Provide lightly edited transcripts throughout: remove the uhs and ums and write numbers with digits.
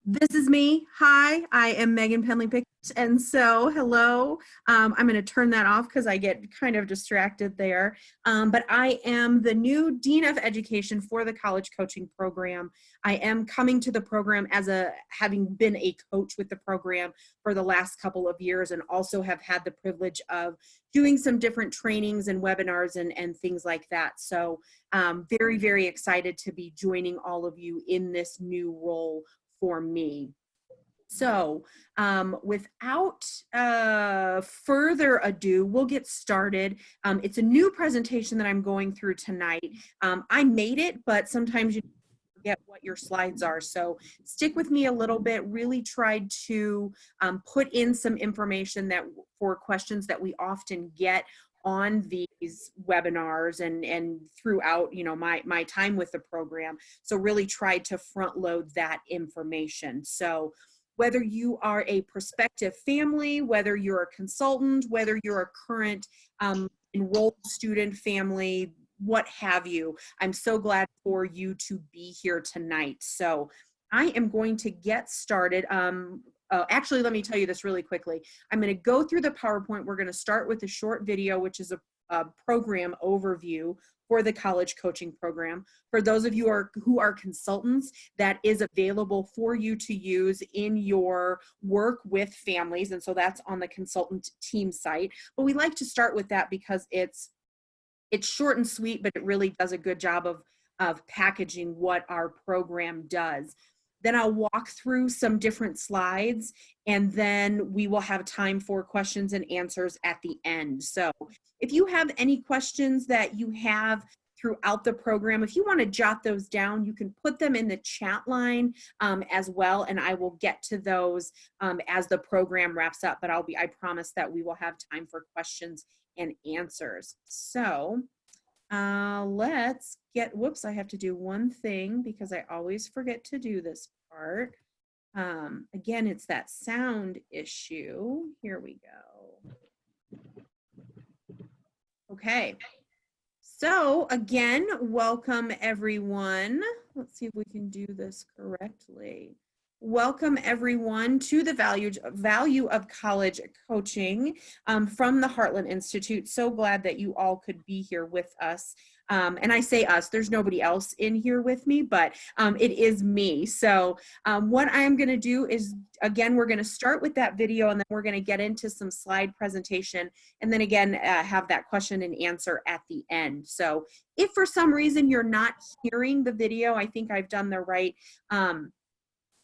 This is me. Hi, I am Megan Penley Pickett. And so, hello. I'm going to turn that off because I get kind of distracted there. But I am the new Dean of Education for the College Coaching Program. I am coming to the program having been a coach with the program for the last couple of years, and also have had the privilege of doing some different trainings and webinars and things like that. So, very, very excited to be joining all of you in this new role for me. So without further ado, we'll get started. It's a new presentation that I'm going through tonight. I made it, but sometimes you forget what your slides are. So stick with me a little bit, really tried to put in some information that for questions that we often get on these webinars and throughout my time with the program. So really tried to front load that information. So whether you are a prospective family, whether you're a consultant, whether you're a current enrolled student family, what have you, I'm so glad for you to be here tonight. So I am going to get started. Actually, let me tell you this really quickly. I'm going to go through the PowerPoint. We're going to start with a short video, which is a program overview for the college coaching program. For those of you who are consultants, that is available for you to use in your work with families. And so that's on the consultant team site. But we like to start with that because it's short and sweet, but it really does a good job of packaging what our program does. Then I'll walk through some different slides, and then we will have time for questions and answers at the end. So if you have any questions that you have throughout the program, if you want to jot those down, you can put them in the chat line as well, and I will get to those as the program wraps up. But I promise that we will have time for questions and answers. So let's get, whoops, I have to do one thing because I always forget to do this part. Again, it's that sound issue. Here we go. Okay. So again, welcome everyone. Let's see if we can do this correctly. Welcome everyone to the value of college coaching from the Heartland Institute. So glad that you all could be here with us. And I say us, there's nobody else in here with me, but it is me. So what I'm going to do is, again, we're going to start with that video, and then we're going to get into some slide presentation, and then again, have that question and answer at the end. So if for some reason you're not hearing the video, I think I've done the right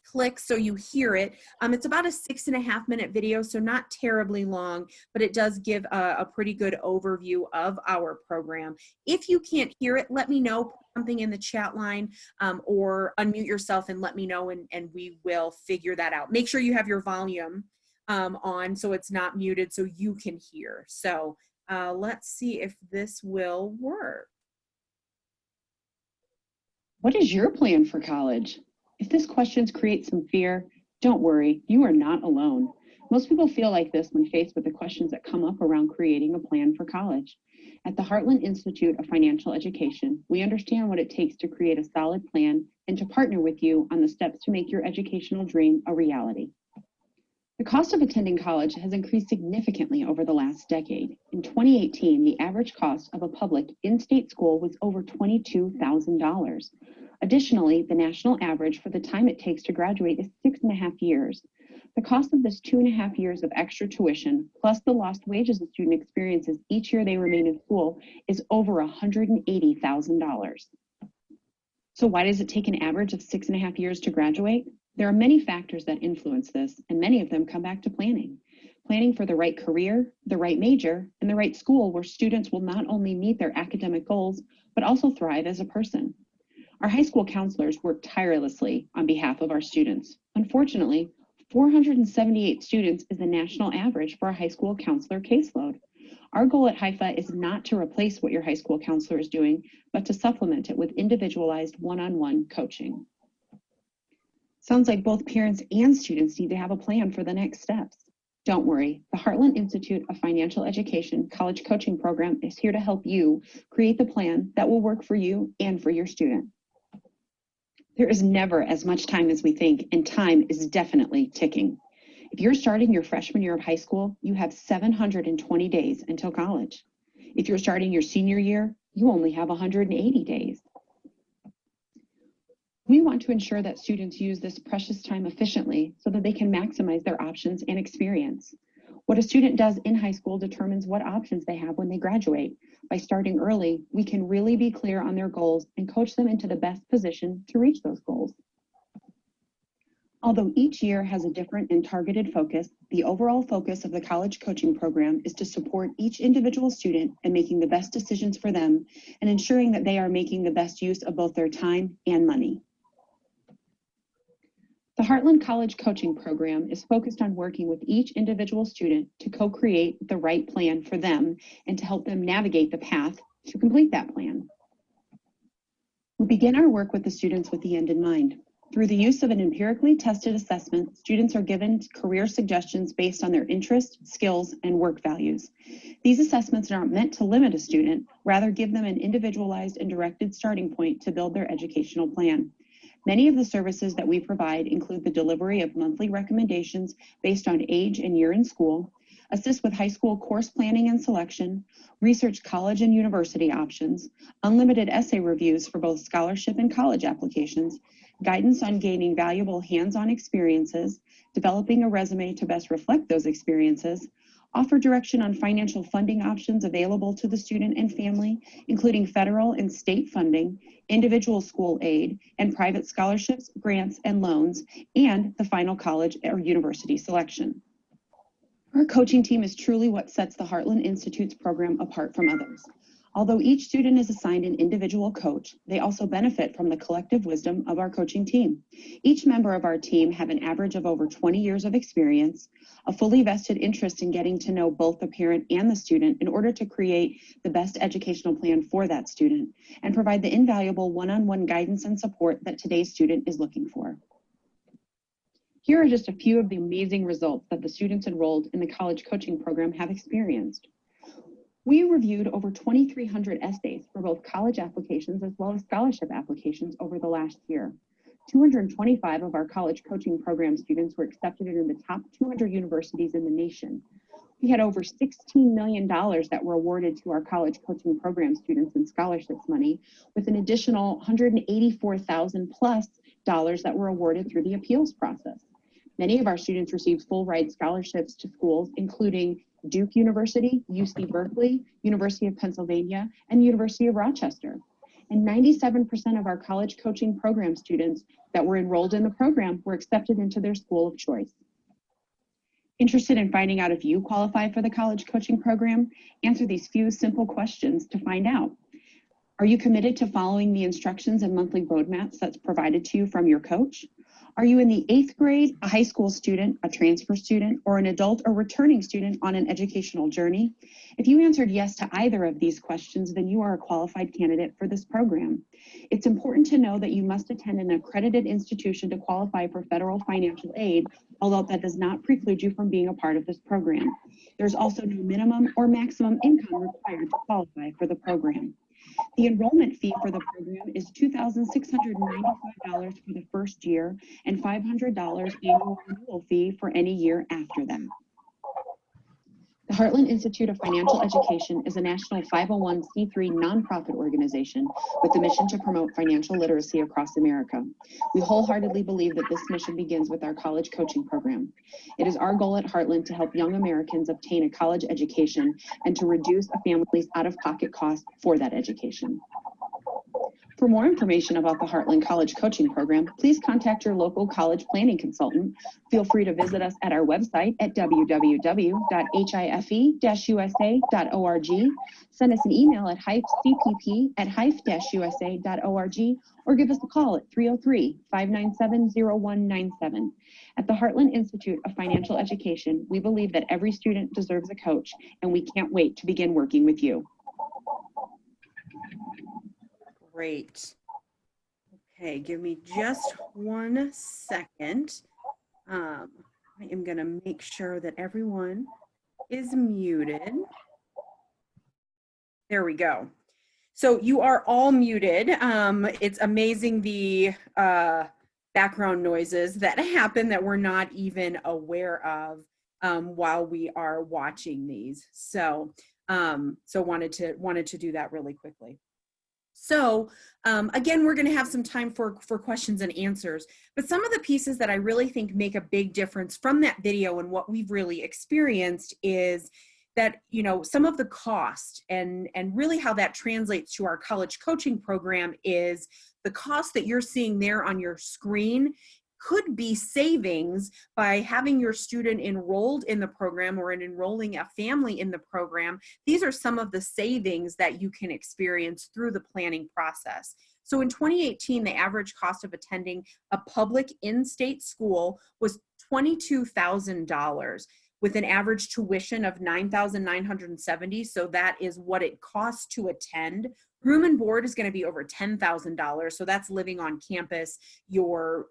click so you hear it. It's about a 6.5 minute video, so not terribly long, but it does give a pretty good overview of our program. If you can't hear it, let me know, put something in the chat line or unmute yourself and let me know, and we will figure that out. Make sure you have your volume on so it's not muted so you can hear. So let's see if this will work. What is your plan for college? If this question creates some fear, don't worry, you are not alone. Most people feel like this when faced with the questions that come up around creating a plan for college. At the Heartland Institute of Financial Education, we understand what it takes to create a solid plan and to partner with you on the steps to make your educational dream a reality. The cost of attending college has increased significantly over the last decade. In 2018, the average cost of a public in-state school was over $22,000. Additionally, the national average for the time it takes to graduate is 6.5 years. The cost of this 2.5 years of extra tuition, plus the lost wages a student experiences each year they remain in school, is over $180,000. So why does it take an average of 6.5 years to graduate? There are many factors that influence this, and many of them come back to planning. Planning for the right career, the right major, and the right school where students will not only meet their academic goals, but also thrive as a person. Our high school counselors work tirelessly on behalf of our students. Unfortunately, 478 students is the national average for a high school counselor caseload. Our goal at HIFA is not to replace what your high school counselor is doing, but to supplement it with individualized one-on-one coaching. Sounds like both parents and students need to have a plan for the next steps. Don't worry, the Heartland Institute of Financial Education College Coaching Program is here to help you create the plan that will work for you and for your student. There is never as much time as we think, and time is definitely ticking. If you're starting your freshman year of high school, you have 720 days until college. If you're starting your senior year, you only have 180 days. We want to ensure that students use this precious time efficiently so that they can maximize their options and experience. What a student does in high school determines what options they have when they graduate. By starting early, we can really be clear on their goals and coach them into the best position to reach those goals. Although each year has a different and targeted focus, the overall focus of the college coaching program is to support each individual student in making the best decisions for them and ensuring that they are making the best use of both their time and money. The Heartland College Coaching Program is focused on working with each individual student to co-create the right plan for them and to help them navigate the path to complete that plan. We begin our work with the students with the end in mind. Through the use of an empirically tested assessment, students are given career suggestions based on their interests, skills, and work values. These assessments are not meant to limit a student, rather give them an individualized and directed starting point to build their educational plan. Many of the services that we provide include the delivery of monthly recommendations based on age and year in school, assist with high school course planning and selection, research college and university options, unlimited essay reviews for both scholarship and college applications, guidance on gaining valuable hands-on experiences, developing a resume to best reflect those experiences, offer direction on financial funding options available to the student and family, including federal and state funding, individual school aid, and private scholarships, grants, and loans, and the final college or university selection. Our coaching team is truly what sets the Heartland Institute's program apart from others. Although each student is assigned an individual coach, they also benefit from the collective wisdom of our coaching team. Each member of our team have an average of over 20 years of experience, a fully vested interest in getting to know both the parent and the student in order to create the best educational plan for that student, and provide the invaluable one-on-one guidance and support that today's student is looking for. Here are just a few of the amazing results that the students enrolled in the college coaching program have experienced. We reviewed over 2,300 essays for both college applications as well as scholarship applications over the last year. 225 of our college coaching program students were accepted into the top 200 universities in the nation. We had over $16 million that were awarded to our college coaching program students in scholarships money, with an additional $184,000 plus that were awarded through the appeals process. Many of our students received full ride scholarships to schools, including Duke University, UC Berkeley, University of Pennsylvania, and University of Rochester. And 97% of our college coaching program students that were enrolled in the program were accepted into their school of choice. Interested in finding out if you qualify for the college coaching program? Answer these few simple questions to find out. Are you committed to following the instructions and monthly roadmaps that's provided to you from your coach? Are you in the 8th grade, a high school student, a transfer student, or an adult or returning student on an educational journey? If you answered yes to either of these questions, then you are a qualified candidate for this program. It's important to know that you must attend an accredited institution to qualify for federal financial aid, although that does not preclude you from being a part of this program. There's also no minimum or maximum income required to qualify for the program. The enrollment fee for the program is $2,695 for the first year and $500 annual renewal fee for any year after that. The Heartland Institute of Financial Education is a national 501c3 nonprofit organization with the mission to promote financial literacy across America. We wholeheartedly believe that this mission begins with our college coaching program. It is our goal at Heartland to help young Americans obtain a college education and to reduce a family's out-of-pocket costs for that education. For more information about the Heartland College Coaching Program, please contact your local college planning consultant. Feel free to visit us at our website at www.hife-usa.org. Send us an email at cpp@hife-usa.org or give us a call at 303-597-0197. At the Heartland Institute of Financial Education, we believe that every student deserves a coach, and we can't wait to begin working with you. Great. Okay, give me just 1 second. I am going to make sure that everyone is muted. There we go. So you are all muted. It's amazing the background noises that happen that we're not even aware of while we are watching these. So wanted to do that really quickly. So again, we're going to have some time for questions and answers, but some of the pieces that I really think make a big difference from that video and what we've really experienced is that, you know, some of the cost and really how that translates to our college coaching program is the cost that you're seeing there on your screen could be savings by having your student enrolled in the program or in enrolling a family in the program. These are some of the savings that you can experience through the planning process. So in 2018, the average cost of attending a public in-state school was $22,000 with an average tuition of $9,970. So that is what it costs to attend. Room and board is going to be over $10,000. So that's living on campus, your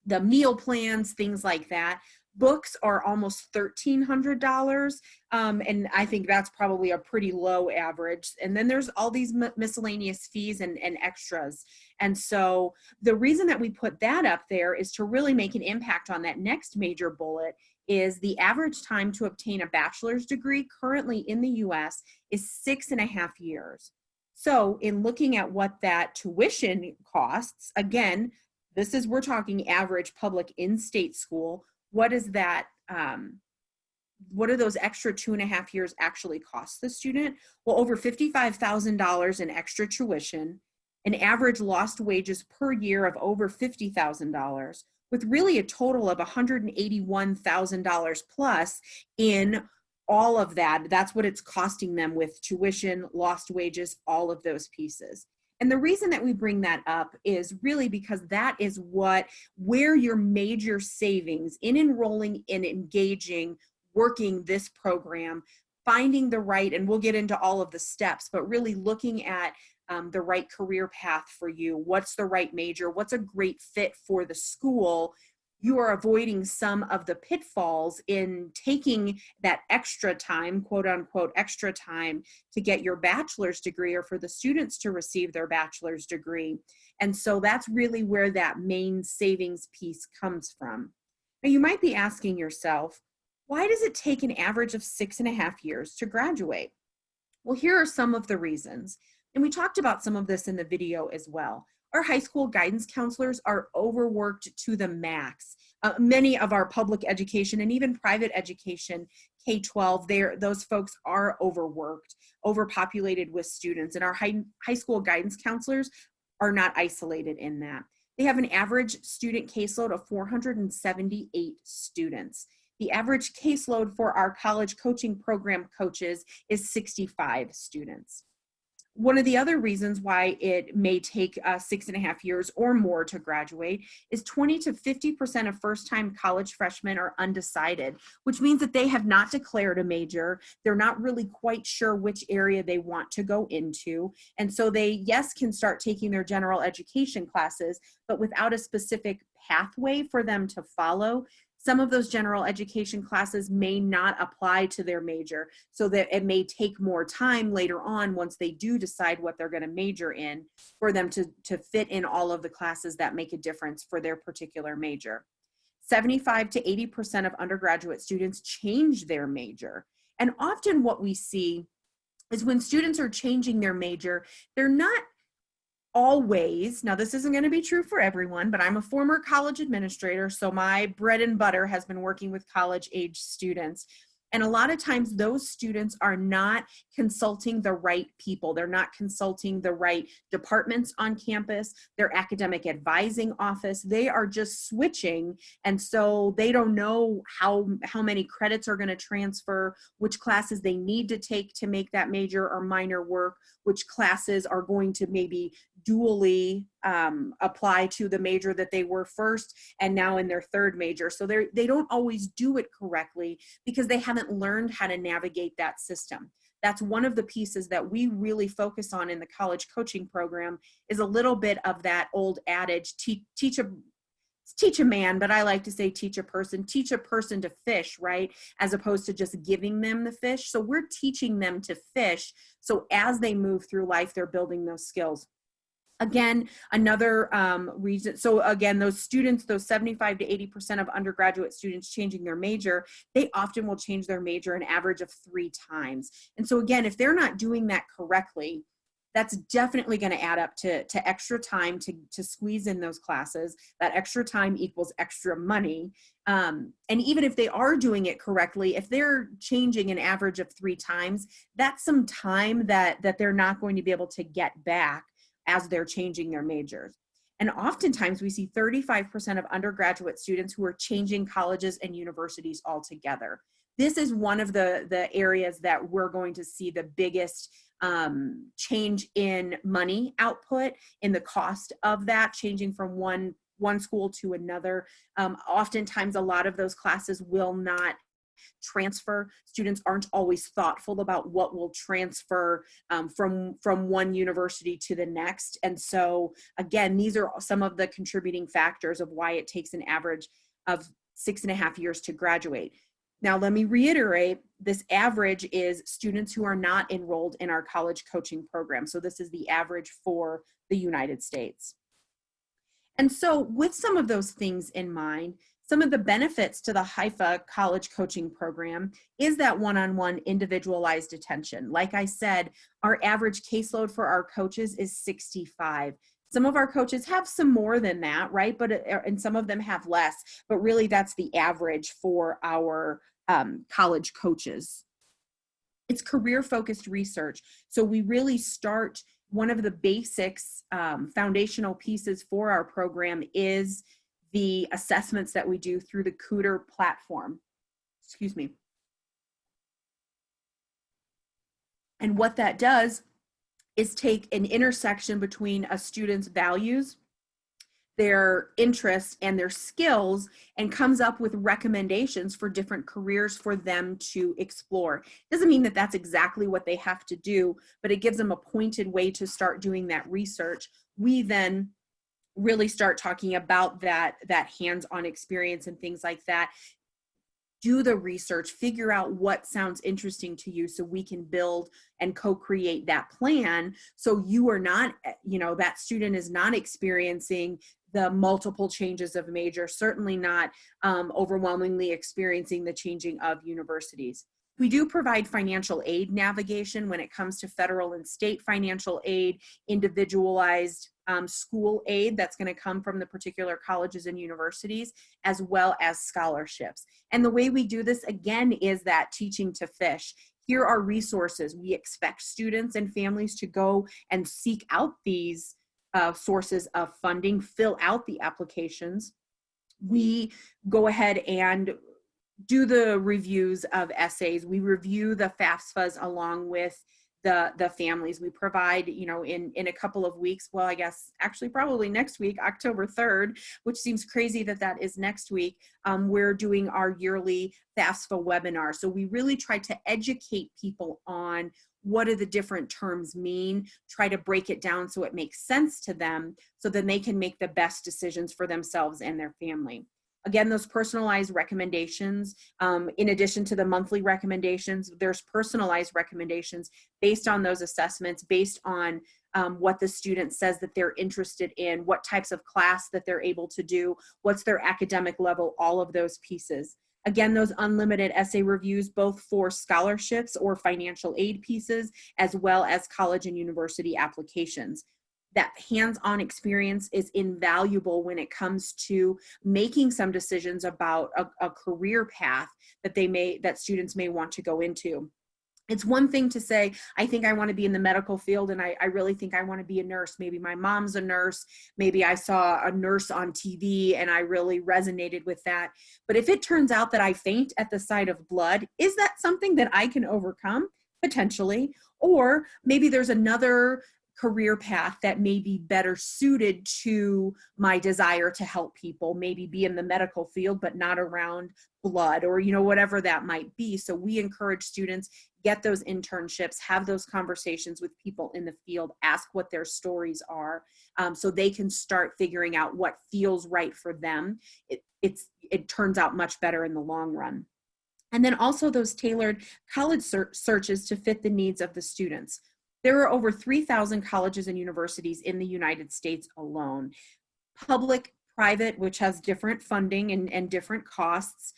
the meal plans, things like that. Books are almost $1,300. And I think that's probably a pretty low average. And then there's all these miscellaneous fees and extras. And so the reason that we put that up there is to really make an impact on that next major bullet is the average time to obtain a bachelor's degree currently in the US is 6.5 years. So in looking at what that tuition costs, again, we're talking average public in-state school. What is that, what do those extra 2.5 years actually cost the student? Well, over $55,000 in extra tuition, an average lost wages per year of over $50,000, with really a total of $181,000 plus in all of that. That's what it's costing them with tuition, lost wages, all of those pieces. And the reason that we bring that up is really because that is where your major savings in enrolling and engaging, working this program, finding the right, and we'll get into all of the steps, but really looking at the right career path for you. What's the right major? What's a great fit for the school? You are avoiding some of the pitfalls in taking that extra time, quote unquote, extra time to get your bachelor's degree or for the students to receive their bachelor's degree. And so that's really where that main savings piece comes from. Now you might be asking yourself, why does it take an average of 6.5 years to graduate? Well, here are some of the reasons. And we talked about some of this in the video as well. Our high school guidance counselors are overworked to the max. Many of our public education and even private education, K-12, those folks are overworked, overpopulated with students. And our high school guidance counselors are not isolated in that. They have an average student caseload of 478 students. The average caseload for our college coaching program coaches is 65 students. One of the other reasons why it may take 6.5 years or more to graduate is 20 to 50% of first-time college freshmen are undecided, which means that they have not declared a major. They're not really quite sure which area they want to go into. And so they, yes, can start taking their general education classes, but without a specific pathway for them to follow. Some of those general education classes may not apply to their major, so that it may take more time later on once they do decide what they're going to major in for them to fit in all of the classes that make a difference for their particular major. 75 to 80% of undergraduate students change their major. And often what we see is when students are changing their major, they're not always, now this isn't going to be true for everyone, but I'm a former college administrator, so my bread and butter has been working with college age students. And a lot of times those students are not consulting the right people. They're not consulting the right departments on campus, their academic advising office. They are just switching. And so they don't know how many credits are going to transfer, which classes they need to take to make that major or minor work, which classes are going to maybe dually apply to the major that they were first and now in their third major. So they don't always do it correctly because they haven't learned how to navigate that system. That's one of the pieces that we really focus on in the college coaching program is a little bit of that old adage, teach a man, but I like to say teach a person to fish, right? As opposed to just giving them the fish. So we're teaching them to fish. So as they move through life, they're building those skills. Again, another reason, so again, those students, those 75 to 80% of undergraduate students changing their major, they often will change their major an average of 3 times. And so again, if they're not doing that correctly, that's definitely going to add up to extra time to squeeze in those classes. That extra time equals extra money. And even if they are doing it correctly, if they're changing an average of 3 times, that's some time that they're not going to be able to get back as they're changing their majors. And oftentimes we see 35% of undergraduate students who are changing colleges and universities altogether. This is one of the areas that we're going to see the biggest change in money output, in the cost of that, changing from one school to another. Oftentimes a lot of those classes will not transfer. Students aren't always thoughtful about what will transfer from one university to the next. And so again, these are some of the contributing factors of why it takes an average of 6.5 years to graduate. Now, let me reiterate, this average is students who are not enrolled in our college coaching program. So this is the average for the United States. And so with some of those things in mind, some of the benefits to the HIFA college coaching program is that one-on-one individualized attention. Like I said, our average caseload for our coaches is 65. Some of our coaches have some more than that, right? And some of them have less, but really that's the average for our college coaches. It's career-focused research. So we really start, one of the basics, foundational pieces for our program is the assessments that we do through the Cooter platform. Excuse me. And what that does is take an intersection between a student's values, their interests, and their skills, and comes up with recommendations for different careers for them to explore. Doesn't mean that that's exactly what they have to do, but it gives them a pointed way to start doing that research. We then really start talking about that hands-on experience and things like that. Do the research, figure out what sounds interesting to you so we can build and co-create that plan, so you are not, that student is not experiencing the multiple changes of major, certainly not overwhelmingly experiencing the changing of universities. We do provide financial aid navigation when it comes to federal and state financial aid, individualized school aid that's going to come from the particular colleges and universities, as well as scholarships. And the way we do this, again, is that teaching to fish. Here are resources. We expect students and families to go and seek out these sources of funding, fill out the applications. We go ahead and do the reviews of essays. We review the FAFSAs along with the families. We provide, in a couple of weeks, well, I guess actually probably next week, October 3rd, which seems crazy that is next week, we're doing our yearly FAFSA webinar. So we really try to educate people on what do the different terms mean, try to break it down so it makes sense to them, so then they can make the best decisions for themselves and their family. Again, those personalized recommendations, in addition to the monthly recommendations, there's personalized recommendations based on those assessments, based on what the student says that they're interested in, what types of class that they're able to do, what's their academic level, all of those pieces. Again, those unlimited essay reviews, both for scholarships or financial aid pieces, as well as college and university applications. That hands-on experience is invaluable when it comes to making some decisions about a career path that students may want to go into. It's one thing to say, I think I want to be in the medical field, and I really think I want to be a nurse. Maybe my mom's a nurse. Maybe I saw a nurse on TV and I really resonated with that. But if it turns out that I faint at the sight of blood, is that something that I can overcome? Potentially. Or maybe there's another career path that may be better suited to my desire to help people, maybe be in the medical field, but not around blood, or, you know, whatever that might be. So we encourage students, get those internships, have those conversations with people in the field, ask what their stories are, so they can start figuring out what feels right for them. It turns out much better in the long run. And then also those tailored college searches to fit the needs of the students. There are over 3,000 colleges and universities in the United States alone. Public, private, which has different funding and different costs,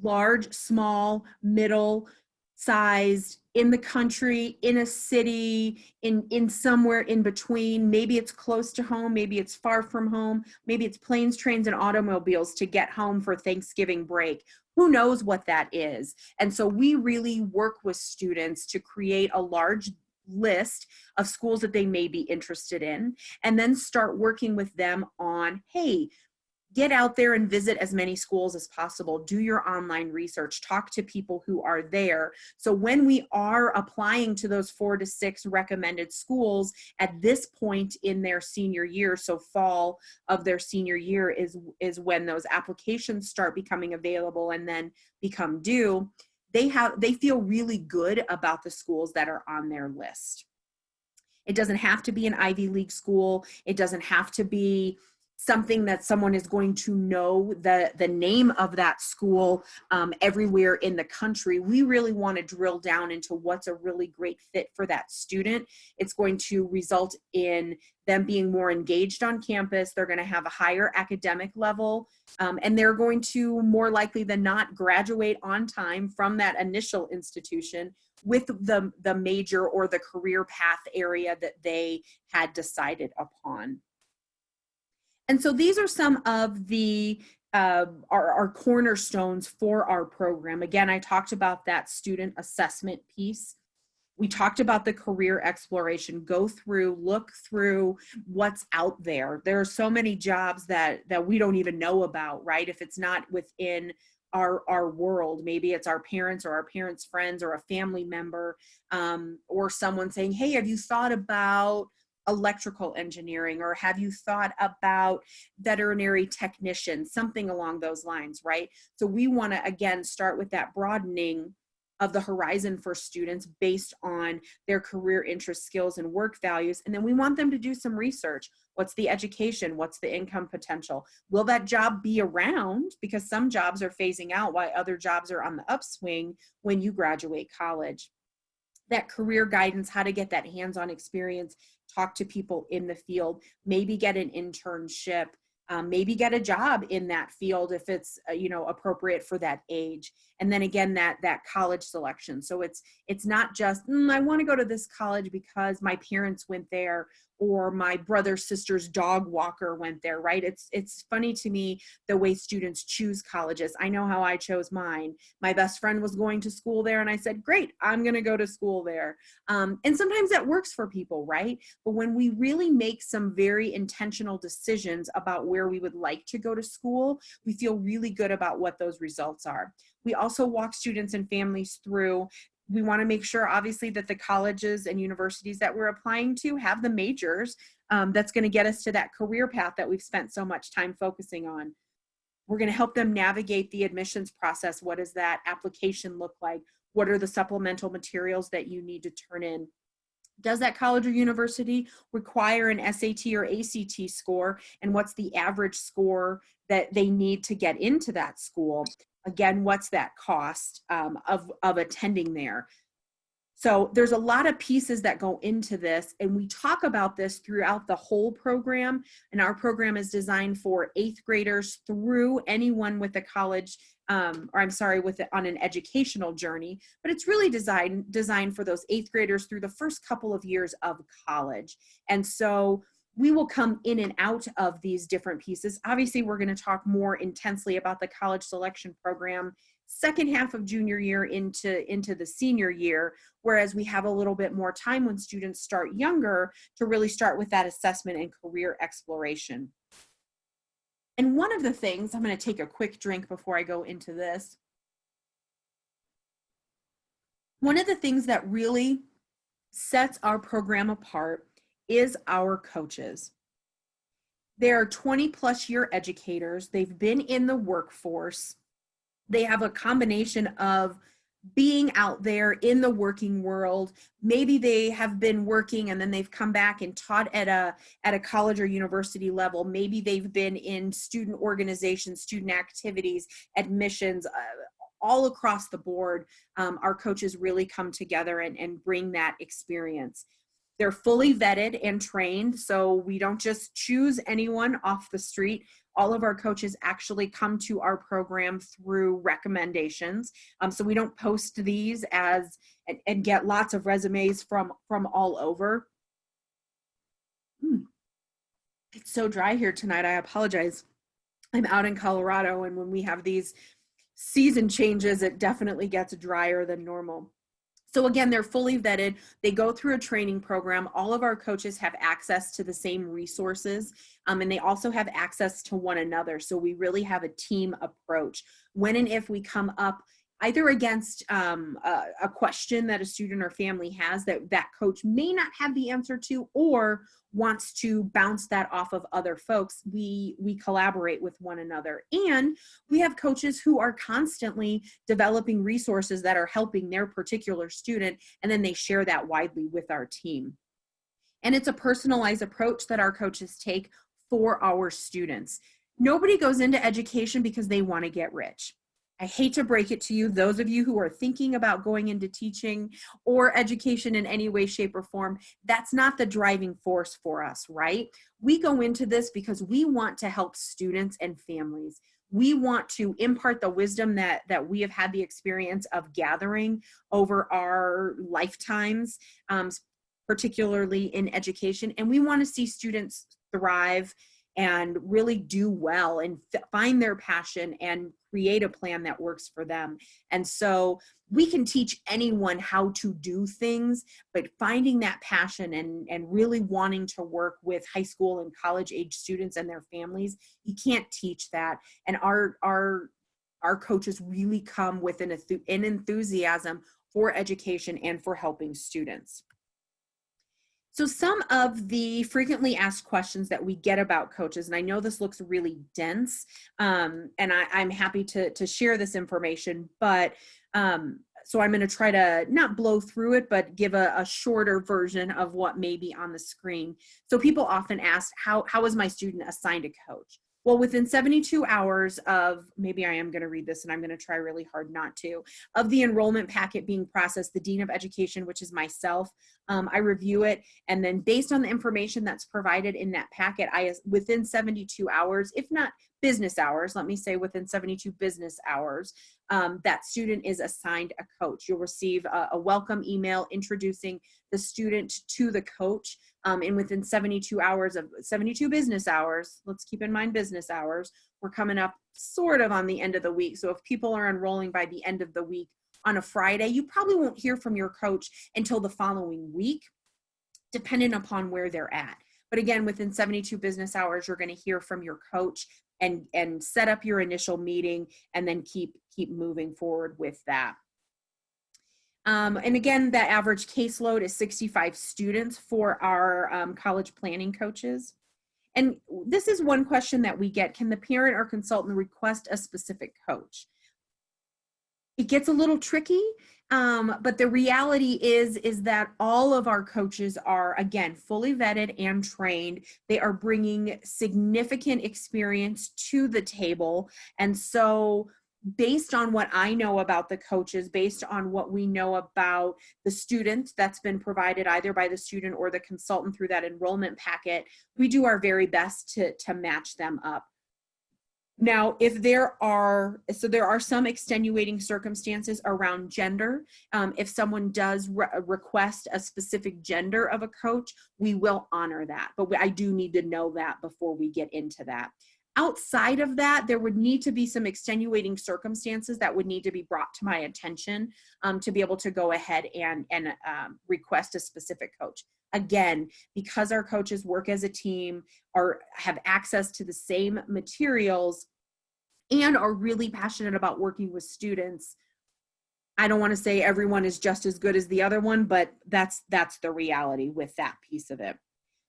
large, small, middle sized, in the country, in a city, in somewhere in between. Maybe it's close to home, maybe it's far from home, maybe it's planes, trains, and automobiles to get home for Thanksgiving break. Who knows what that is? And so we really work with students to create a large list of schools that they may be interested in, and then start working with them on, hey, get out there and visit as many schools as possible. Do your online research, talk to people who are there. So when we are applying to those 4 to 6 recommended schools at this point in their senior year, so fall of their senior year is when those applications start becoming available and then become due, they feel really good about the schools that are on their list. It doesn't have to be an Ivy League school. It doesn't have to be something that someone is going to know the name of that school everywhere in the country. We really want to drill down into what's a really great fit for that student. It's going to result in them being more engaged on campus. They're going to have a higher academic level, and they're going to more likely than not graduate on time from that initial institution with the major or the career path area that they had decided upon. And so these are some of the our cornerstones for our program. Again, I talked about that student assessment piece. We talked about the career exploration. Go through, look through what's out there. There are so many jobs that we don't even know about, right? If it's not within our world, maybe it's our parents or our parents' friends or a family member, or someone saying, hey, have you thought about electrical engineering, or have you thought about veterinary technician, something along those lines, right? So we want to, again, start with that broadening of the horizon for students based on their career interests, skills, and work values. And then we want them to do some research. What's the education? What's the income potential? Will that job be around? Because some jobs are phasing out while other jobs are on the upswing when you graduate college. That career guidance, how to get that hands-on experience, talk to people in the field, maybe get an internship, maybe get a job in that field if it's appropriate for that age. And then again, that college selection. So it's not just I want to go to this college because my parents went there, or my brother's sister's dog walker went there, right? It's funny to me the way students choose colleges. I know how I chose mine. My best friend was going to school there, and I said, great, I'm going to go to school there. And sometimes that works for people, right? But when we really make some very intentional decisions about where we would like to go to school, we feel really good about what those results are. We also walk students and families through. We want to make sure, obviously, that the colleges and universities that we're applying to have the majors that's going to get us to that career path that we've spent so much time focusing on. We're going to help them navigate the admissions process. What does that application look like? What are the supplemental materials that you need to turn in? Does that college or university require an SAT or ACT score? And what's the average score that they need to get into that school? Again, what's that cost of attending there? So there's a lot of pieces that go into this, and we talk about this throughout the whole program. And our program is designed for 8th graders through anyone with a college, on an educational journey, but it's really designed for those 8th graders through the first couple of years of college. And so we will come in and out of these different pieces. Obviously, we're going to talk more intensely about the college selection program second half of junior year into the senior year, whereas we have a little bit more time when students start younger to really start with that assessment and career exploration. And one of the things, I'm going to take a quick drink before I go into this. One of the things that really sets our program apart is our coaches. They're 20 plus year educators. They've been in the workforce. They have a combination of being out there in the working world. Maybe they have been working and then they've come back and taught at a college or university level. Maybe they've been in student organizations, student activities, admissions, all across the board. Our coaches really come together and bring that experience. They're fully vetted and trained, so we don't just choose anyone off the street. All of our coaches actually come to our program through recommendations. So we don't post these and get lots of resumes from all over. It's so dry here tonight. I apologize. I'm out in Colorado, and when we have these season changes, it definitely gets drier than normal. So again, they're fully vetted. They go through a training program. All of our coaches have access to the same resources, and they also have access to one another. So we really have a team approach. When and if we come up either against a question that a student or family has that coach may not have the answer to, or wants to bounce that off of other folks, we collaborate with one another. And we have coaches who are constantly developing resources that are helping their particular student, and then they share that widely with our team. And it's a personalized approach that our coaches take for our students. Nobody goes into education because they want to get rich. I hate to break it to you, those of you who are thinking about going into teaching or education in any way, shape, or form, that's not the driving force for us, right? We go into this because we want to help students and families. We want to impart the wisdom that we have had the experience of gathering over our lifetimes, particularly in education, and we want to see students thrive and really do well and find their passion and create a plan that works for them. And so we can teach anyone how to do things, but finding that passion and really wanting to work with high school and college age students and their families, you can't teach that. And our coaches really come with an enthusiasm for education and for helping students. So some of the frequently asked questions that we get about coaches, and I know this looks really dense, and I'm happy to share this information, but so I'm going to try to not blow through it, but give a shorter version of what may be on the screen. So people often ask, how is my student assigned a coach? Well, within 72 hours of, maybe I am going to read this and I'm going to try really hard not to, of the enrollment packet being processed, the Dean of Education, which is myself, I review it. And then based on the information that's provided in that packet, within 72 hours, if not business hours, let me say within 72 business hours, that student is assigned a coach. You'll receive a welcome email introducing the student to the coach. And within 72 business hours, let's keep in mind business hours, we're coming up sort of on the end of the week. So if people are enrolling by the end of the week on a Friday, you probably won't hear from your coach until the following week, depending upon where they're at. But again, within 72 business hours, you're going to hear from your coach and set up your initial meeting and then keep moving forward with that. And again, the average caseload is 65 students for our college planning coaches. And this is one question that we get: can the parent or consultant request a specific coach? It gets a little tricky, but the reality is that all of our coaches are, again, fully vetted and trained. They are bringing significant experience to the table. And so based on what I know about the coaches, based on what we know about the student that's been provided either by the student or the consultant through that enrollment packet, we do our very best to match them up. Now, if there are some extenuating circumstances around gender. If someone does request a specific gender of a coach, we will honor that. But I do need to know that before we get into that. Outside of that, there would need to be some extenuating circumstances that would need to be brought to my attention to be able to go ahead and request a specific coach. Again, because our coaches work as a team, have access to the same materials, and are really passionate about working with students, I don't want to say everyone is just as good as the other one, but that's the reality with that piece of it.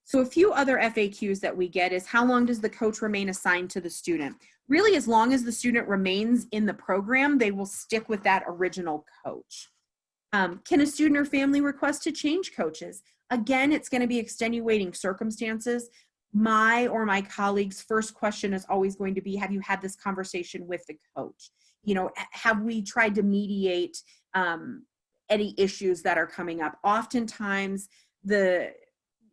So a few other FAQs that we get is, how long does the coach remain assigned to the student? Really, as long as the student remains in the program, they will stick with that original coach. Can a student or family request to change coaches? Again, it's going to be extenuating circumstances. My or my colleague's first question is always going to be, have you had this conversation with the coach? You know, have we tried to mediate any issues that are coming up? Oftentimes,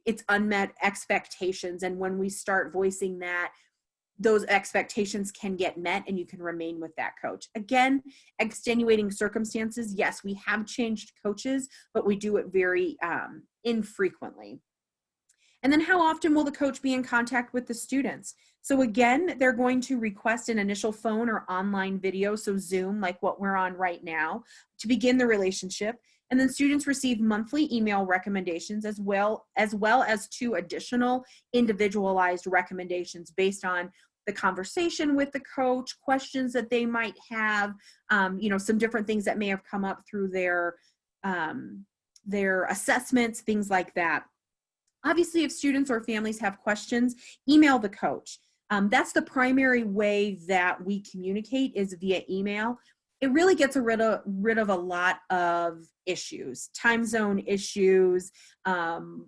it's unmet expectations, and when we start voicing that, those expectations can get met and you can remain with that coach. Again, extenuating circumstances, yes, we have changed coaches, but we do it very infrequently. And then how often will the coach be in contact with the students? So again, they're going to request an initial phone or online video, so Zoom, like what we're on right now, to begin the relationship. And then students receive monthly email recommendations as well as 2 additional individualized recommendations based on the conversation with the coach, questions that they might have, you know, some different things that may have come up through their assessments, things like that. Obviously, if students or families have questions, email the coach. That's the primary way that we communicate, is via email. It really gets rid of a lot of issues, time zone issues,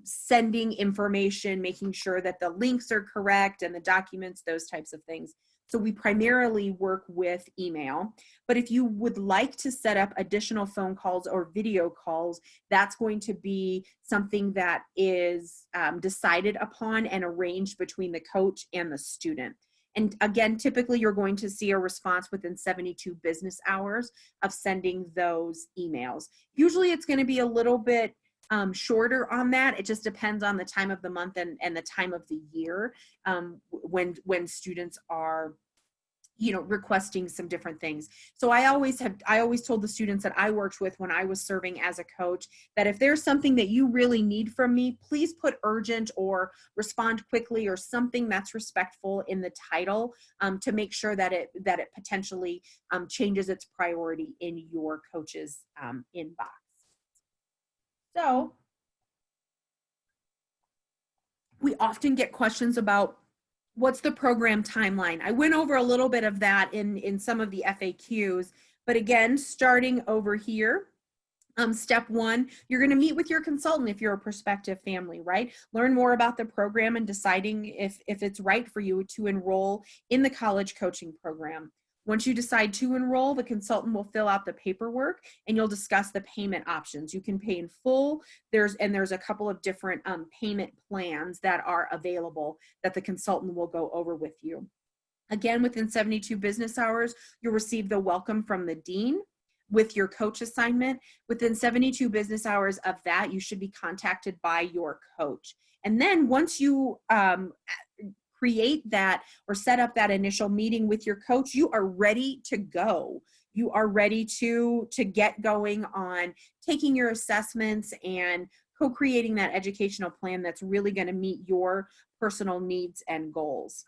sending information, making sure that the links are correct and the documents, those types of things. So we primarily work with email, but if you would like to set up additional phone calls or video calls, that's going to be something that is decided upon and arranged between the coach and the student. And again, typically you're going to see a response within 72 business hours of sending those emails. Usually it's going to be a little bit shorter on that. It just depends on the time of the month and the time of the year when students are, you know, requesting some different things. So I always told the students that I worked with when I was serving as a coach that if there's something that you really need from me, please put urgent or respond quickly or something that's respectful in the title to make sure that it potentially changes its priority in your coach's inbox. So we often get questions about, what's the program timeline? I went over a little bit of that in some of the FAQs, but again, starting over here, step 1, you're going to meet with your consultant if you're a prospective family, right? Learn more about the program and deciding if it's right for you to enroll in the college coaching program. Once you decide to enroll, the consultant will fill out the paperwork and you'll discuss the payment options. You can pay in full. There's a couple of different payment plans that are available that the consultant will go over with you. Again, within 72 business hours, you'll receive the welcome from the dean with your coach assignment. Within 72 business hours of that, you should be contacted by your coach. And then once you create that or set up that initial meeting with your coach, you are ready to go. You are ready to get going on taking your assessments and co-creating that educational plan that's really going to meet your personal needs and goals.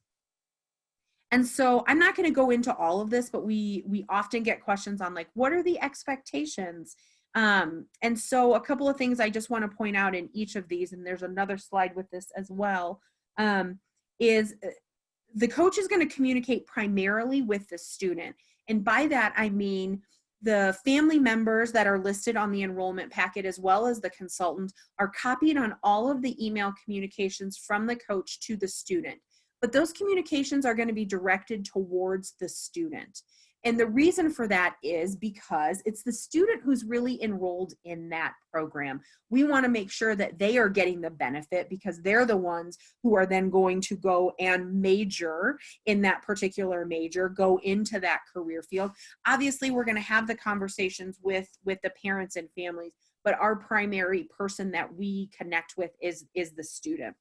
And so I'm not going to go into all of this, but we often get questions on, like, what are the expectations? And so a couple of things I just want to point out in each of these, and there's another slide with this as well, is the coach is going to communicate primarily with the student. And by that, I mean the family members that are listed on the enrollment packet, as well as the consultant, are copied on all of the email communications from the coach to the student. But those communications are going to be directed towards the student. And the reason for that is because it's the student who's really enrolled in that program. We want to make sure that they are getting the benefit because they're the ones who are then going to go and major in that particular major, go into that career field. Obviously, we're going to have the conversations with the parents and families, but our primary person that we connect with is the student.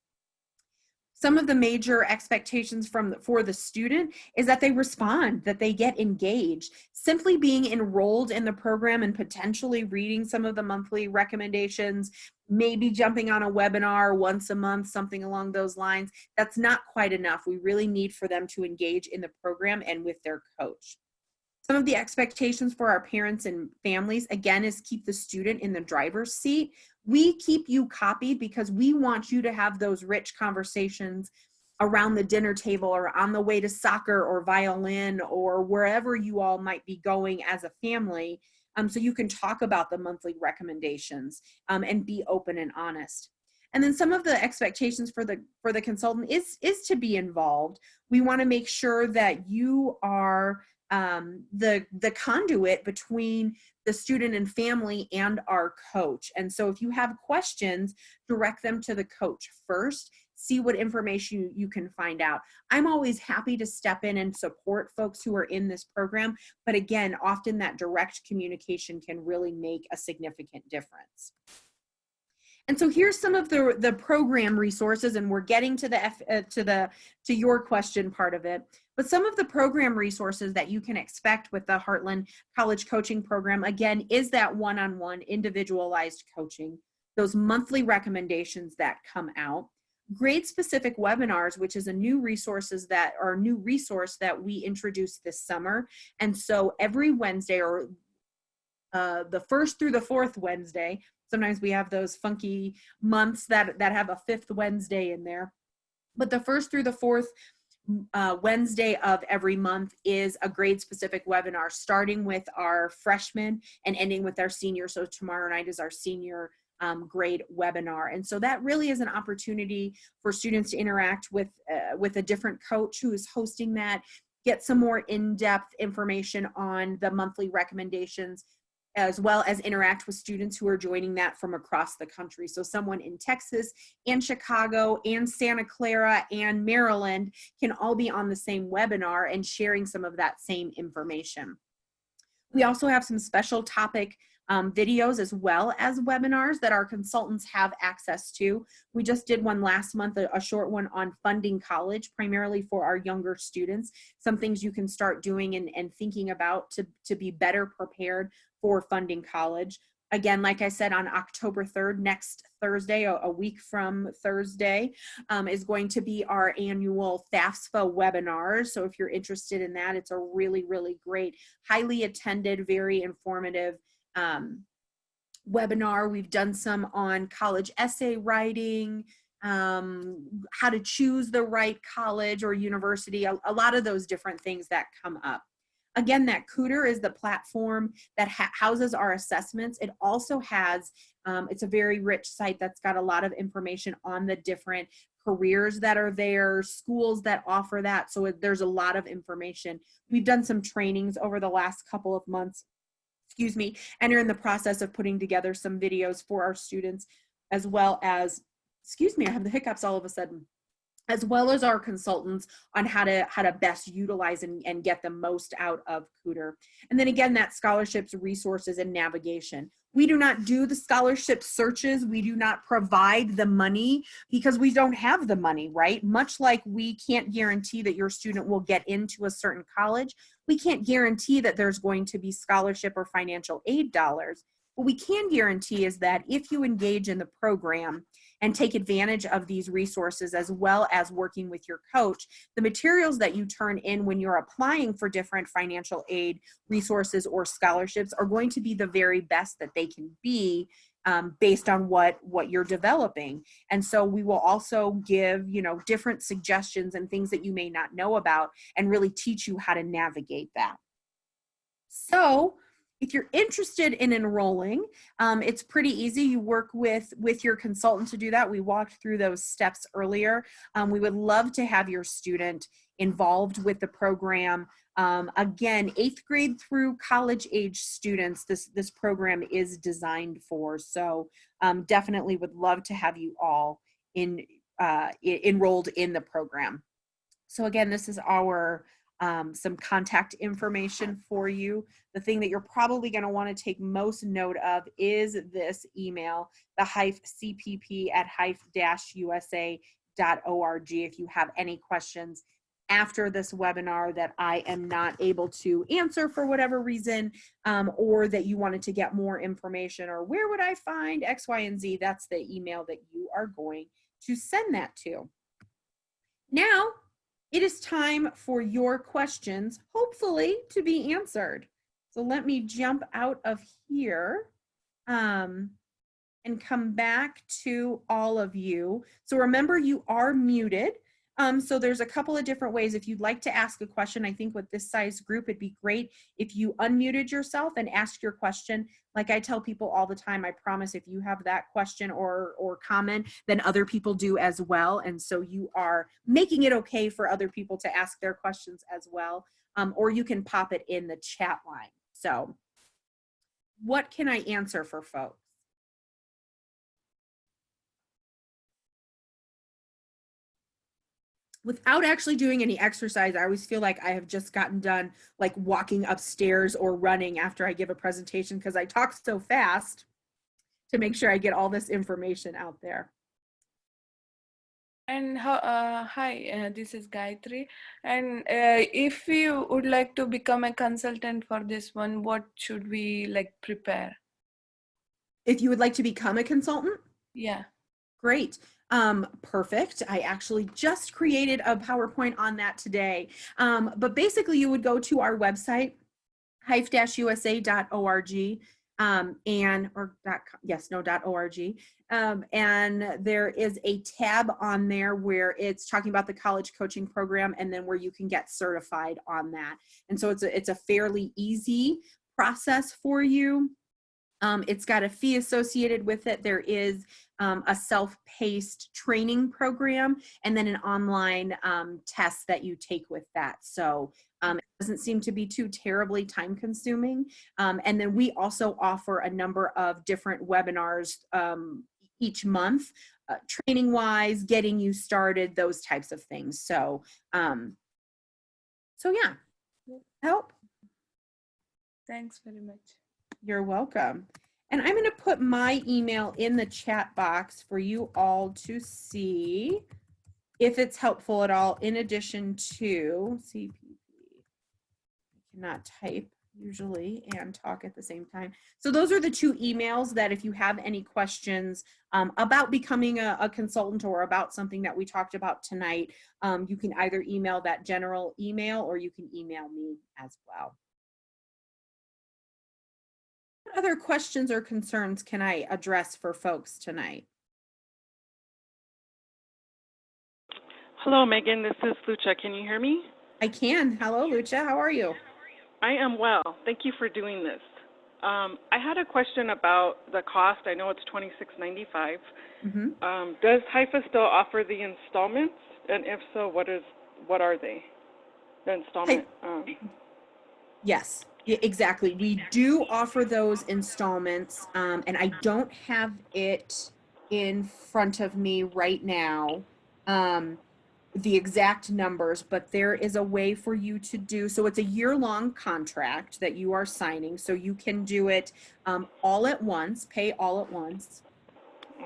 Some of the major expectations for the student is that they respond, that they get engaged. Simply being enrolled in the program and potentially reading some of the monthly recommendations, maybe jumping on a webinar once a month, something along those lines, that's not quite enough. We really need for them to engage in the program and with their coach. Some of the expectations for our parents and families, again, is keep the student in the driver's seat. We keep you copied because we want you to have those rich conversations around the dinner table or on the way to soccer or violin or wherever you all might be going as a family. So you can talk about the monthly recommendations and be open and honest. And then some of the expectations for the consultant is to be involved. We want to make sure that you are the conduit between the student and family and our coach. And so if you have questions, direct them to the coach first. See what information you can find out. I'm always happy to step in and support folks who are in this program. But again, often that direct communication can really make a significant difference. And so here's some of the program resources, and we're getting to your question part of it. But some of the program resources that you can expect with the Heartland College Coaching Program, again, is that one-on-one individualized coaching, those monthly recommendations that come out, grade-specific webinars, which is a new resource that we introduced this summer. And so every Wednesday, or the first through the fourth Wednesday, sometimes we have those funky months that have a fifth Wednesday in there, but the first through the fourth Wednesday of every month is a grade-specific webinar, starting with our freshmen and ending with our senior. So tomorrow night is our senior grade webinar. And so that really is an opportunity for students to interact with a different coach who is hosting that, get some more in-depth information on the monthly recommendations, as well as interact with students who are joining that from across the country. So someone in Texas and Chicago and Santa Clara and Maryland can all be on the same webinar and sharing some of that same information. We also have some special topic videos as well as webinars that our consultants have access to. We just did one last month, a short one on funding college, primarily for our younger students. Some things you can start doing and thinking about to be better prepared for funding college. Again, like I said, on October 3rd, next Thursday, a week from Thursday, is going to be our annual FAFSA webinar. So if you're interested in that, it's a really, really great, highly attended, very informative webinar. We've done some on college essay writing, how to choose the right college or university, a lot of those different things that come up. Again, that Cooter is the platform that houses our assessments. It also has, it's a very rich site that's got a lot of information on the different careers that are there, schools that offer that. So there's a lot of information. We've done some trainings over the last couple of months, and are in the process of putting together some videos for our students, as well as, I have the hiccups all of a sudden, as well as our consultants on how to best utilize and get the most out of Cooter. And then again, that scholarships, resources, and navigation. We do not do the scholarship searches. We do not provide the money because we don't have the money, right? Much like we can't guarantee that your student will get into a certain college, we can't guarantee that there's going to be scholarship or financial aid dollars. What we can guarantee is that if you engage in the program and take advantage of these resources, as well as working with your coach, the materials that you turn in when you're applying for different financial aid resources or scholarships are going to be the very best that they can be, based on what you're developing. And so we will also give, different suggestions and things that you may not know about and really teach you how to navigate that. So if you're interested in enrolling, it's pretty easy. You work with your consultant to do that. We walked through those steps earlier. We would love to have your student involved with the program. Again, 8th grade through college age students, this program is designed for. So definitely would love to have you all enrolled in the program. So again, this is our some contact information for you. The thing that you're probably going to want to take most note of is this email, the cpp@hife-usa.org. If you have any questions after this webinar that I am not able to answer for whatever reason, or that you wanted to get more information, or where would I find X, Y, and Z, that's the email that you are going to send that to. Now, it is time for your questions, hopefully to be answered. So let me jump out of here. And and come back to all of you. So remember, you are muted. So there's a couple of different ways. If you'd like to ask a question, I think with this size group, it'd be great if you unmuted yourself and asked your question. Like I tell people all the time, I promise if you have that question or comment, then other people do as well. And so you are making it okay for other people to ask their questions as well. Or you can pop it in the chat line. So what can I answer for folks? Without actually doing any exercise, I always feel like I have just gotten done like walking upstairs or running after I give a presentation because I talk so fast to make sure I get all this information out there. And hi, this is Gayatri. And if you would like to become a consultant for this one, what should we like prepare? If you would like to become a consultant, Yeah. great. Perfect. I actually just created a PowerPoint on that today. But basically you would go to our website, hive-usa.org, .org. And there is a tab on there where it's talking about the college coaching program and then where you can get certified on that. And so it's a fairly easy process for you. It's got a fee associated with it. There is a self-paced training program and then an online test that you take with that. So it doesn't seem to be too terribly time consuming. And then we also offer a number of different webinars each month, training wise, getting you started, those types of things. So, so yeah, help. Thanks very much. You're welcome. And I'm going to put my email in the chat box for you all to see if it's helpful at all, in addition to CPP. I cannot type usually and talk at the same time. So those are the two emails that if you have any questions about becoming a consultant or about something that we talked about tonight, you can either email that general email or you can email me as well. What other questions or concerns can I address for folks tonight? Hello, Megan. This is Lucha. Can you hear me? I can. Hello, Lucha. How are you? I am well. Thank you for doing this. I had a question about the cost. I know it's $26.95. Mm-hmm. Does HIFA still offer the installments? And if so, what are they? The installment? Yes, exactly. We do offer those installments, and I don't have it in front of me right now, the exact numbers, but there is a way for you to do, so it's a year-long contract that you are signing, so you can do it all at once, pay all at once.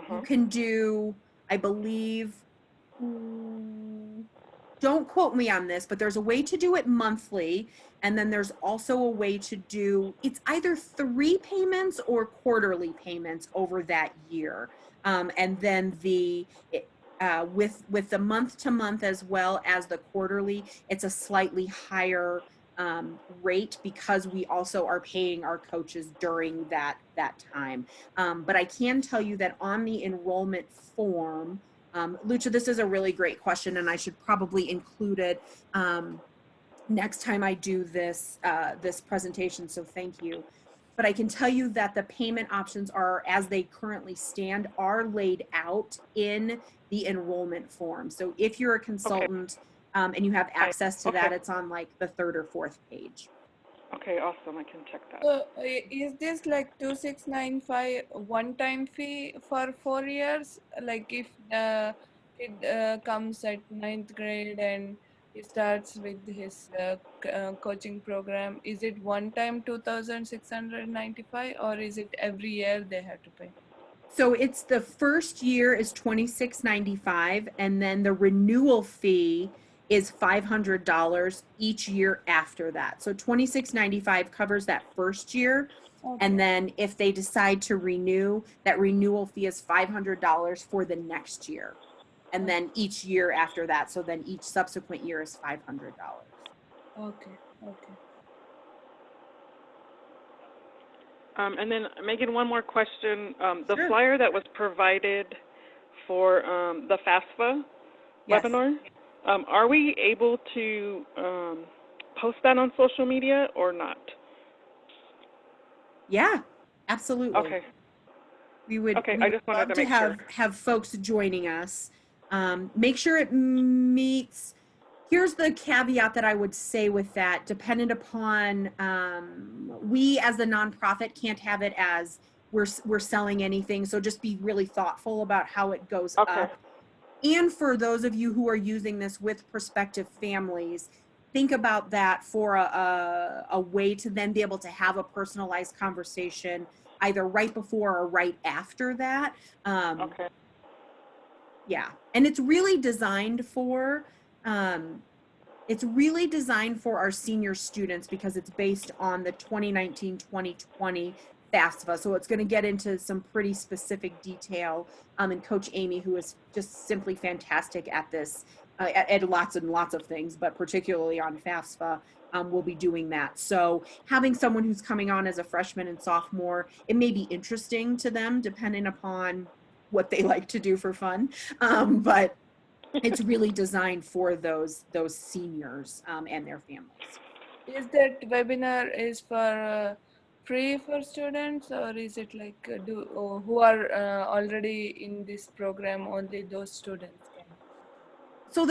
You can do, I believe, don't quote me on this, but there's a way to do it monthly. And then there's also a way to do, it's either 3 payments or quarterly payments over that year. And then with the month to month as well as the quarterly, it's a slightly higher rate because we also are paying our coaches during that time. But I can tell you that on the enrollment form, Lucha, this is a really great question, and I should probably include it next time I do this this presentation, so thank you. But I can tell you that the payment options are, as they currently stand, are laid out in the enrollment form. So if you're a consultant and you have access to that, it's on like the 3rd or 4th page. Okay, awesome. I can check that. So is this like 2695 one-time fee for 4 years? Like if the kid comes at 9th grade and he starts with his coaching program, is it one time 2,695 or is it every year they have to pay? So it's the first year is $26.95, and then the renewal fee is $500 each year after that. So $26.95 covers that first year. Okay. And then if they decide to renew, that renewal fee is $500 for the next year. And then each year after that, so then each subsequent year is $500. Okay, okay. And then Megan, one more question. The Sure. flyer that was provided for the FAFSA Yes. webinar, are we able to post that on social media or not? Yeah, absolutely. Okay. We would, Okay, we I would just wanted love to to make sure. have folks joining us. Make sure it meets. Here's the caveat that I would say with that, dependent upon, we as the nonprofit can't have it as we're selling anything. So just be really thoughtful about how it goes Okay. up. And for those of you who are using this with prospective families, think about that for a way to then be able to have a personalized conversation either right before or right after that. Okay. Yeah, and it's really designed for our senior students because it's based on the 2019-2020 FAFSA. So it's going to get into some pretty specific detail. And Coach Amy, who is just simply fantastic at this, at lots and lots of things, but particularly on FAFSA, will be doing that. So having someone who's coming on as a freshman and sophomore, it may be interesting to them depending upon what they like to do for fun. But it's really designed for those seniors and their families. Is that webinar is for free for students, or is it like who are already in this program, only those students can? So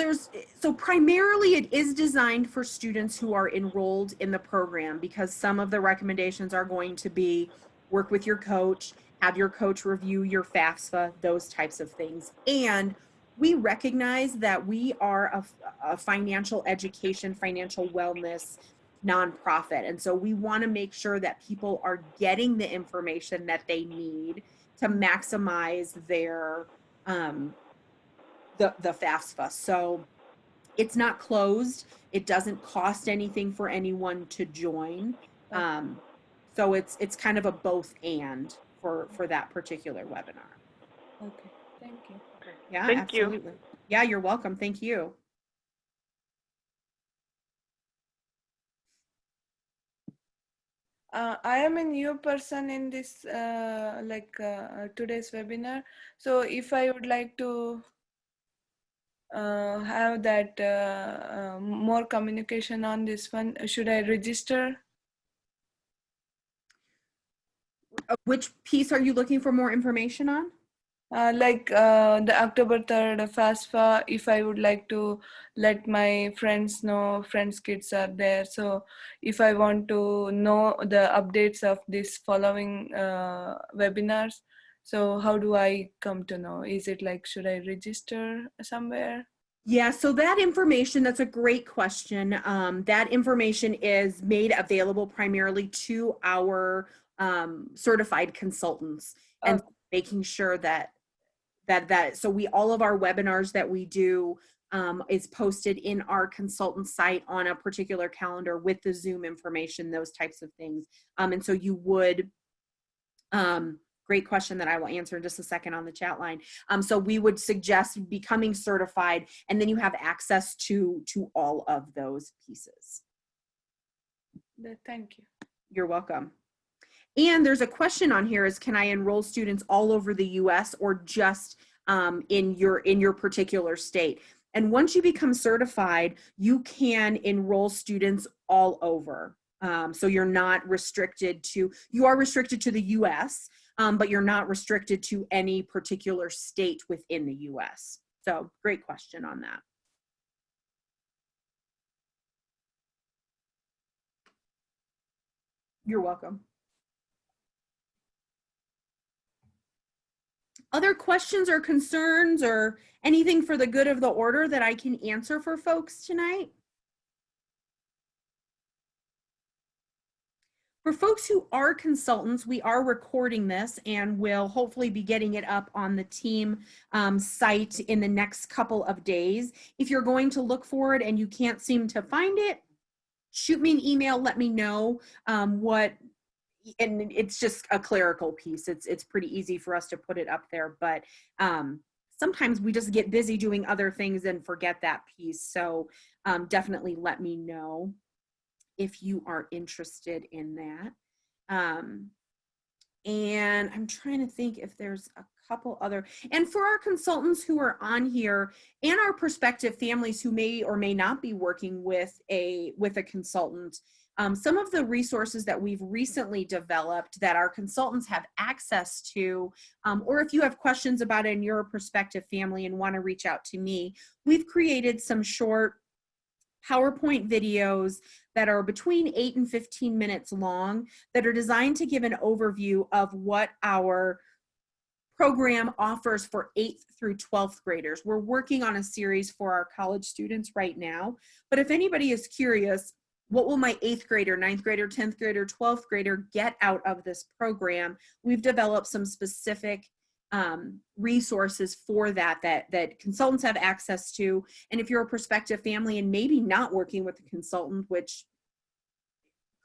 primarily it is designed for students who are enrolled in the program because some of the recommendations are going to be work with your coach, have your coach review your FAFSA, those types of things. And we recognize that we are a financial education, financial wellness nonprofit. And so we want to make sure that people are getting the information that they need to maximize their the FAFSA. So it's not closed. It doesn't cost anything for anyone to join. So it's kind of a both and for that particular webinar. Okay, thank you. Okay. Yeah, Thank you. absolutely. Yeah, you're welcome. Thank you. I am a new person in this today's webinar. So if I would like to have that more communication on this one, should I register? Which piece are you looking for more information on? The October 3rd FAFSA, if I would like to let my friends know, friends' kids are there. So if I want to know the updates of this following webinars, so how do I come to know? Is it like, should I register somewhere? Yeah, so that information, that's a great question. That information is made available primarily to our certified consultants and making sure that so all of our webinars that we do is posted in our consultant site on a particular calendar with the Zoom information, those types of things. And so you would, great question that I will answer in just a second on the chat line. So we would suggest becoming certified, and then you have access to all of those pieces. Thank you. You're welcome. And there's a question on here is, can I enroll students all over the US or just in your particular state? And once you become certified, you can enroll students all over. So you're not restricted to, you are restricted to the US, but you're not restricted to any particular state within the US. So great question on that. You're welcome. Other questions or concerns or anything for the good of the order that I can answer for folks tonight? For folks who are consultants, we are recording this and will hopefully be getting it up on the team site in the next couple of days. If you're going to look for it and you can't seem to find it, shoot me an email, let me know and it's just a clerical piece. It's pretty easy for us to put it up there, but sometimes we just get busy doing other things and forget that piece. So definitely let me know if you are interested in that. And I'm trying to think if there's a couple other, and for our consultants who are on here and our prospective families who may or may not be working with a consultant, some of the resources that we've recently developed that our consultants have access to, or if you have questions about it in your prospective family and want to reach out to me, we've created some short PowerPoint videos that are between 8 and 15 minutes long that are designed to give an overview of what our program offers for 8th through 12th graders. We're working on a series for our college students right now, but if anybody is curious, what will my 8th grader, 9th grader, 10th grader, 12th grader get out of this program? We've developed some specific resources for that consultants have access to. And if you're a prospective family and maybe not working with a consultant, which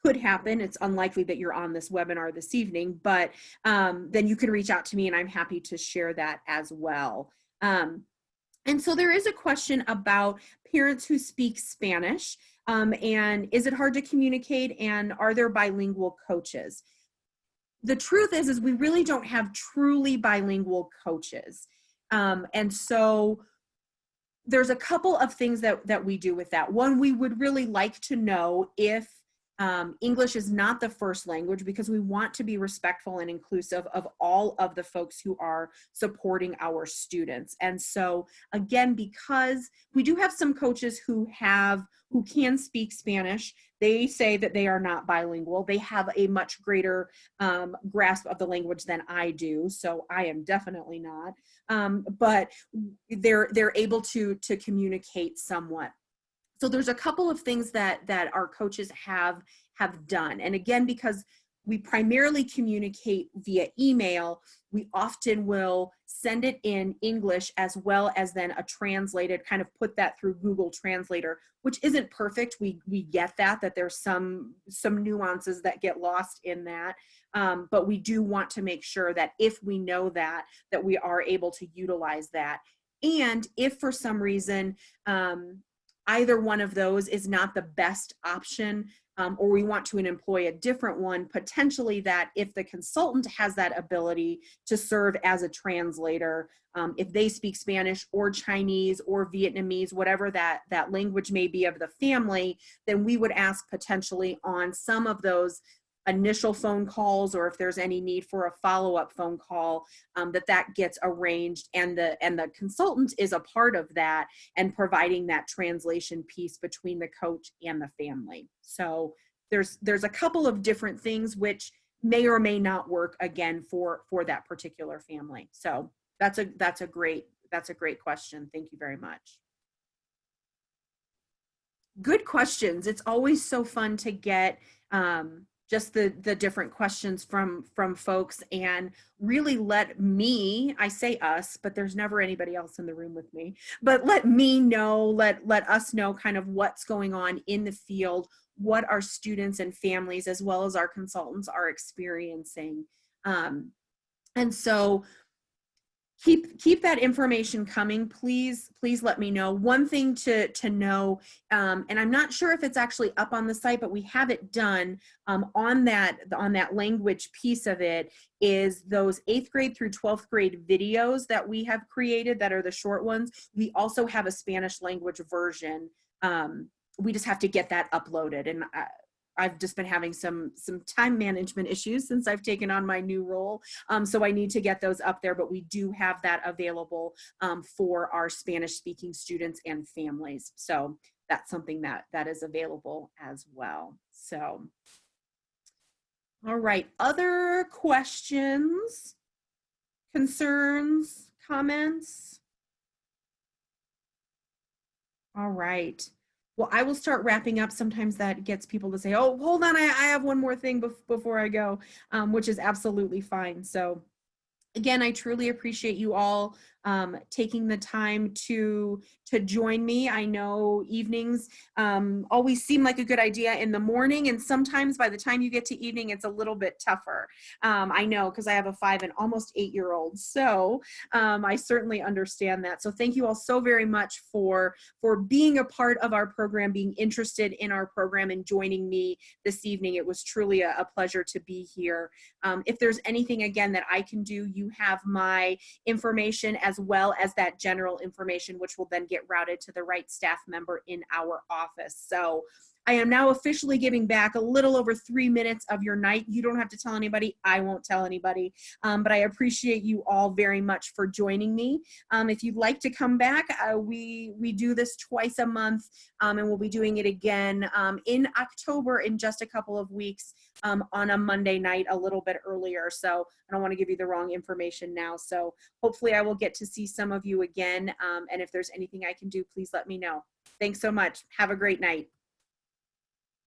could happen, it's unlikely that you're on this webinar this evening, but then you can reach out to me and I'm happy to share that as well. And so there is a question about parents who speak Spanish, and is it hard to communicate, and are there bilingual coaches? The truth is we really don't have truly bilingual coaches. And so there's a couple of things that we do with that. One, we would really like to know if English is not the first language, because we want to be respectful and inclusive of all of the folks who are supporting our students. And so again, because we do have some coaches who can speak Spanish, they say that they are not bilingual. They have a much greater grasp of the language than I do. So I am definitely not, but they're able to communicate somewhat. So there's a couple of things that our coaches have done. And again, because we primarily communicate via email, we often will send it in English as well as then a translated, kind of put that through Google Translator, which isn't perfect. We get that there's some nuances that get lost in that. But we do want to make sure that if we know that we are able to utilize that. And if for some reason, either one of those is not the best option, or we want to employ a different one, potentially that if the consultant has that ability to serve as a translator, if they speak Spanish or Chinese or Vietnamese, whatever that language may be of the family, then we would ask potentially on some of those initial phone calls, or if there's any need for a follow-up phone call, that gets arranged, and the consultant is a part of that and providing that translation piece between the coach and the family. So there's a couple of different things which may or may not work, again, for that particular family. So that's a great question. Thank you very much. Good questions. It's always so fun to get just the different questions from folks, and really let me, I say us, but there's never anybody else in the room with me, but let me know, let us know kind of what's going on in the field, what our students and families as well as our consultants are experiencing. And so keep that information coming. Please let me know. One thing to know, and I'm not sure if it's actually up on the site, but we have it done on that language piece of it, is those 8th grade through 12th grade videos that we have created that are the short ones. We also have a Spanish language version. We just have to get that uploaded, and I've just been having some time management issues since I've taken on my new role. So I need to get those up there, but we do have that available for our Spanish speaking students and families. So that's something that is available as well. So, all right, other questions, concerns, comments? All right. Well, I will start wrapping up. Sometimes that gets people to say, oh, hold on, I have one more thing before I go, which is absolutely fine. So again, I truly appreciate you all taking the time to join me. I know evenings always seem like a good idea in the morning, and sometimes by the time you get to evening, it's a little bit tougher. I know, because I have a 5 and almost 8-year-old, so I certainly understand that. So thank you all so very much for being a part of our program, being interested in our program, and joining me this evening. It was truly a pleasure to be here. If there's anything, again, that I can do, you have my information as well as that general information, which will then get routed to the right staff member in our office. So I am now officially giving back a little over 3 minutes of your night. You don't have to tell anybody. I won't tell anybody. But I appreciate you all very much for joining me. If you'd like to come back, we do this twice a month, and we'll be doing it again in October in just a couple of weeks on a Monday night a little bit earlier. So I don't want to give you the wrong information now. So hopefully I will get to see some of you again. And if there's anything I can do, please let me know. Thanks so much. Have a great night.